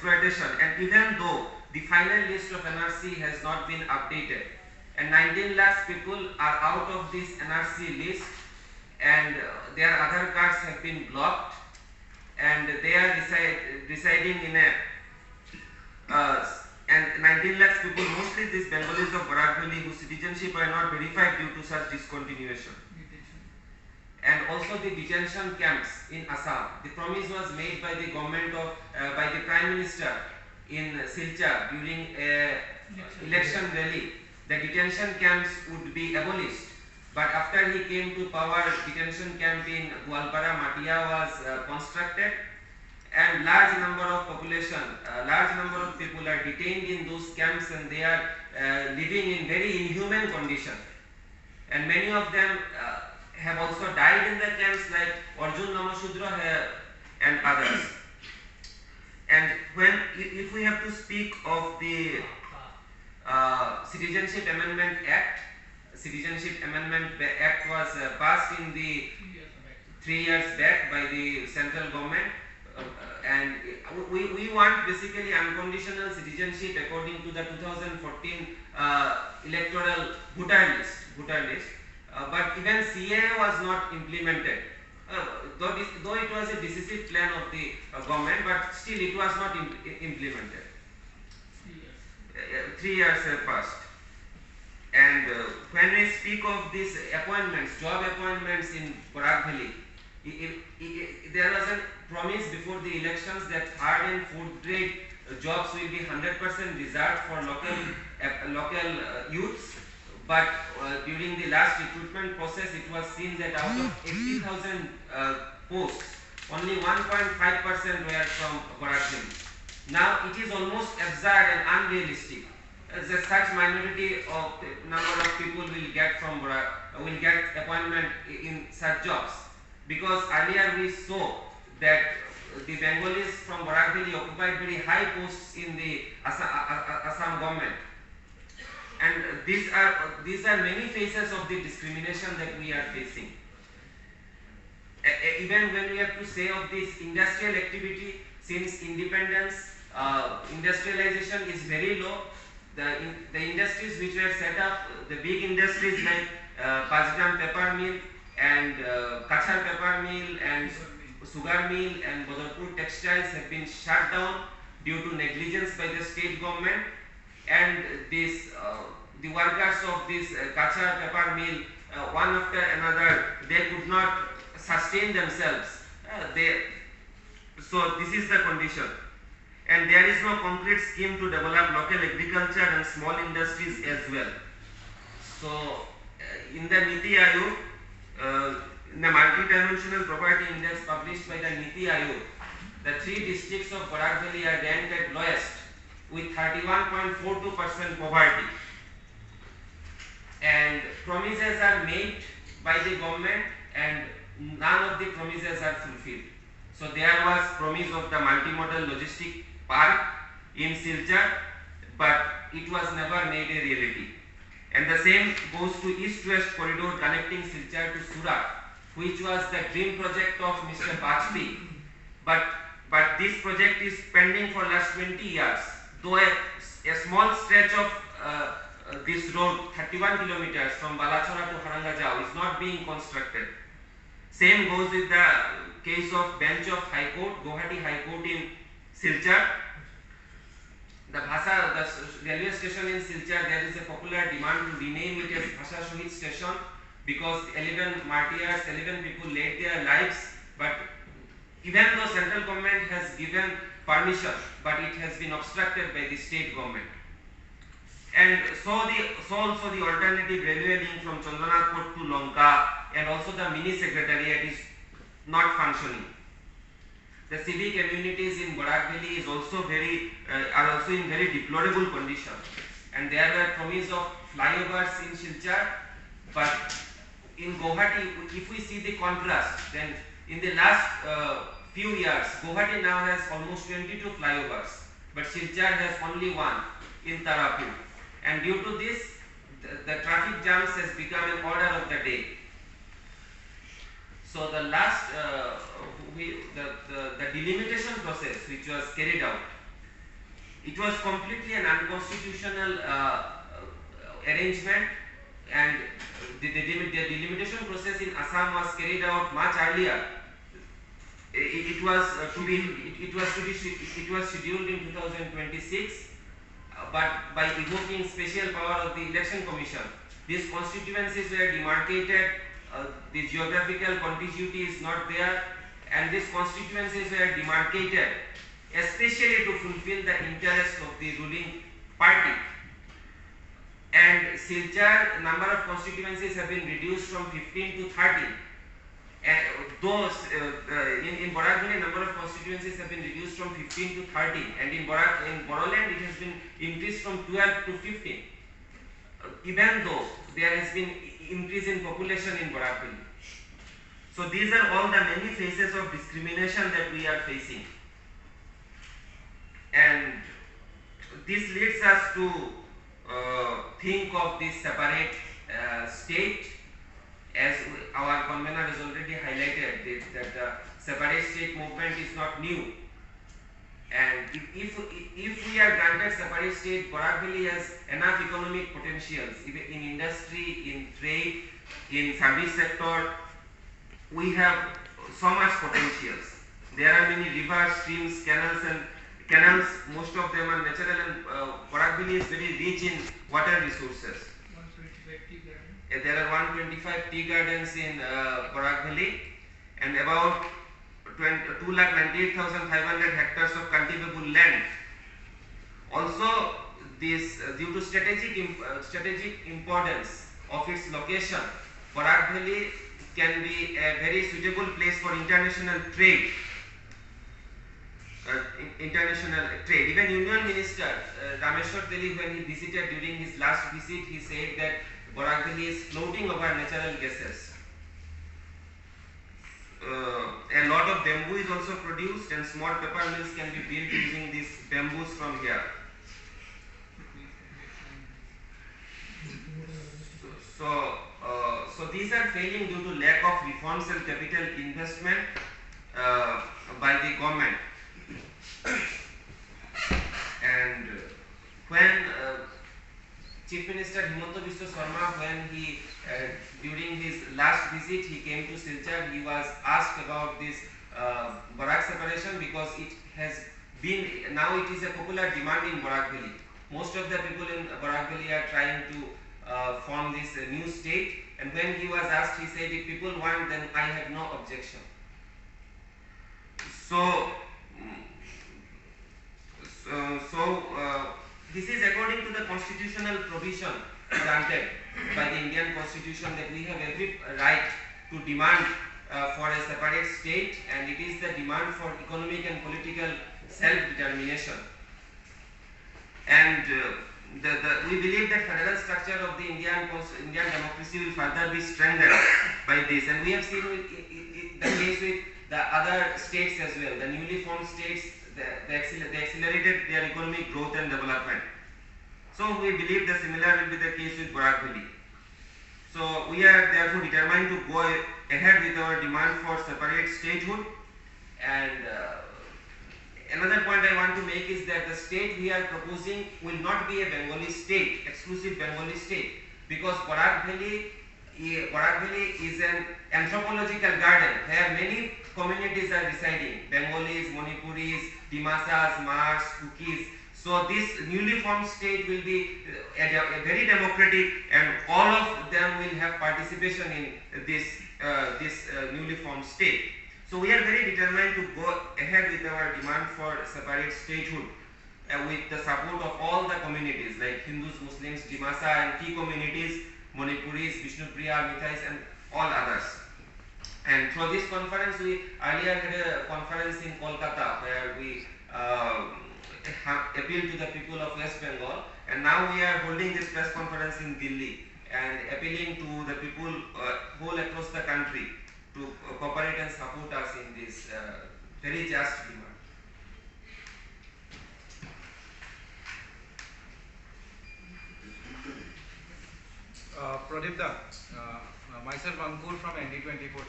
exploitation, and even though the final list of NRC has not been updated, and 19 lakhs people are out of this NRC list, and their Aadhaar cards have been blocked, and they are residing in a and 19 lakhs people, mostly these Bengalis of Barak Valley, whose citizenship are not verified due to such discontinuation. And also the detention camps in Assam. The promise was made by the government of, by the Prime Minister in Silchar during a election rally. The detention camps would be abolished. But after he came to power, detention camp in Gwalpara, Matia was constructed, and large number of population, large number of people are detained in those camps, and they are living in very inhuman condition. And many of them have also died in the camps, like Arjun Namashudra and others. And if we have to speak of the Citizenship Amendment Act, Citizenship Amendment Act was passed in the 3 years back by the central government, and we want basically unconditional citizenship according to the 2014 electoral voter list. But even CAA was not implemented, though it was a decisive plan of the government, but still it was not implemented. 3 years have passed. And when we speak of these appointments, job appointments in Barak Valley, there was a promise before the elections that third and fourth grade jobs will be 100% reserved for local youths. But during the last recruitment process, it was seen that out of 80,000 posts, only 1.5% were from Barak Valley. Now it is almost absurd and unrealistic. Such minority of number of people will get from will get appointment in such jobs, because earlier we saw that the Bengalis from Barak Valley occupied very high posts in the Assam government, and these are many phases of the discrimination that we are facing. Even when we have to say of this industrial activity, since independence, industrialization is very low. The industries which were set up, the big industries like Pajgram pepper mill and Kachar pepper mill and sugar mill and Badarpur textiles have been shut down due to negligence by the state government, and this the workers of this Kachar pepper mill, one after another, they could not sustain themselves. So this is the condition. And there is no concrete scheme to develop local agriculture and small industries as well. So, in the Niti Aayog, in the multi-dimensional property index published by the Niti Aayog, the 3 districts of Barak Valley are ranked at lowest with 31.42% poverty. And promises are made by the government, and none of the promises are fulfilled. So there was promise of the multimodal logistic park in Silchar, but it was never made a reality. And the same goes to east-west corridor connecting Silchar to Surat, which was the dream project of Mr. Bajpayee. But this project is pending for last 20 years, though a small stretch of this road, 31 kilometers from Balachora to Harangajao, is not being constructed. Same goes with the case of bench of High Court, Guwahati High Court in Silchar. The railway station in Silchar, there is a popular demand to rename it as Bhasha Shohid Station, because 11 martyrs, 11 people laid their lives. But even though central government has given permission, but it has been obstructed by the state government. And so also the alternative railway link from Chandranagpur to Lanka and also the mini secretariat is not functioning. The civic communities in Barak Valley is also are also in very deplorable condition. And there were promise of flyovers in Silchar, but in Guwahati, if we see the contrast, then in the last few years, Guwahati now has almost 22 flyovers, but Silchar has only one in Tarapur. And due to this, the traffic jams has become an order of the day. So the last, the delimitation process which was carried out, It was completely an unconstitutional arrangement, and the delimitation process in Assam was carried out much earlier. It was scheduled in 2026, but by evoking special power of the election commission, these constituencies were demarcated. The geographical contiguity is not there, and these constituencies were demarcated especially to fulfill the interest of the ruling party. And Silchar number of constituencies have been reduced from 15 to 30. And those in Barak Valley, number of constituencies have been reduced from 15 to 30, and in Bodoland it has been increased from 12 to 15. Even though there has been increase in population in Barak Valley. So these are all the many phases of discrimination that we are facing, and this leads us to think of this separate state. As our convener has already highlighted that the separate state movement is not new, and if we are granted separate state, Barak Valley has enough economic potentials in industry, in trade, in service sector. We have so much potentials. There are many rivers, streams, canals. Most of them are natural, and Barak Valley is very rich in water resources. There are 125 tea gardens in Barak Valley, and about 298,500 hectares of cultivable land. Also, this due to strategic importance of its location, Barak Valley can be a very suitable place for international trade. Even Union Minister Rameshwar Teli, when he visited during his last visit, he said that Barak Valley is floating over natural gases. A lot of bamboo is also produced, and small paper mills can be built using these bamboos from here. So these are failing due to lack of reforms and capital investment by the government. And when Chief Minister Himanta Biswa Sarma, when he during his last visit he came to Silchar, he was asked about this Barak separation, because it has been, now it is a popular demand in Barak Valley. Most of the people in Barak Valley are trying to form this new state, and when he was asked, he said, if people want, then I have no objection. This is according to the constitutional provision granted by the Indian Constitution, that we have every right to demand for a separate state, and it is the demand for economic and political self-determination. And we believe that federal structure of the Indian democracy will further be strengthened by this, and we have seen the case with the other states as well. The newly formed states, they accelerated their economic growth and development. So we believe the similar will be the case with Barak Valley. So we are therefore determined to go ahead with our demand for separate statehood. And another point I want to make is that the state we are proposing will not be a Bengali state, exclusive Bengali state, because Barak Valley is an anthropological garden where many communities are residing: Bengalis, Manipuris, Dimasas, Mars, Kukis. So this newly formed state will be a very democratic, and all of them will have participation in this newly formed state. So we are very determined to go ahead with our demand for separate statehood with the support of all the communities like Hindus, Muslims, Dimasa and Tea communities, Manipuris, Vishnupriya, Mithais and all others. And through this conference, we earlier had a conference in Kolkata where we appealed to the people of West Bengal, and now we are holding this press conference in Delhi and appealing to the people all across the country to cooperate and support us in this very just demand. Pradipta, myself Ankur from ND24.